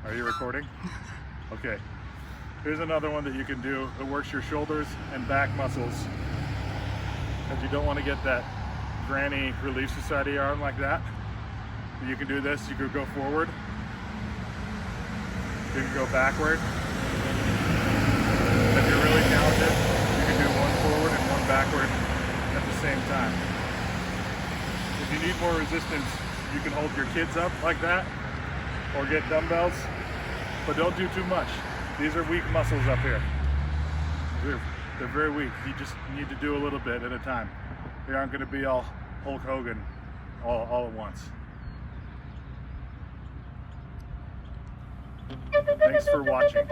Are you recording? Okay. Here's another one that you can do. It works your shoulders and back muscles. Because you don't want to get that granny relief society arm like that. You can do this. You could go forward. You can go backward. If you're really talented, you can do one forward and one backward at the same time. If you need more resistance, you can hold your kids up like that or get dumbbells, but don't do too much. These are weak muscles up here. They're very weak. You just need to do a little bit at a time. They aren't going to be all Hulk Hogan all at once. Thanks for watching.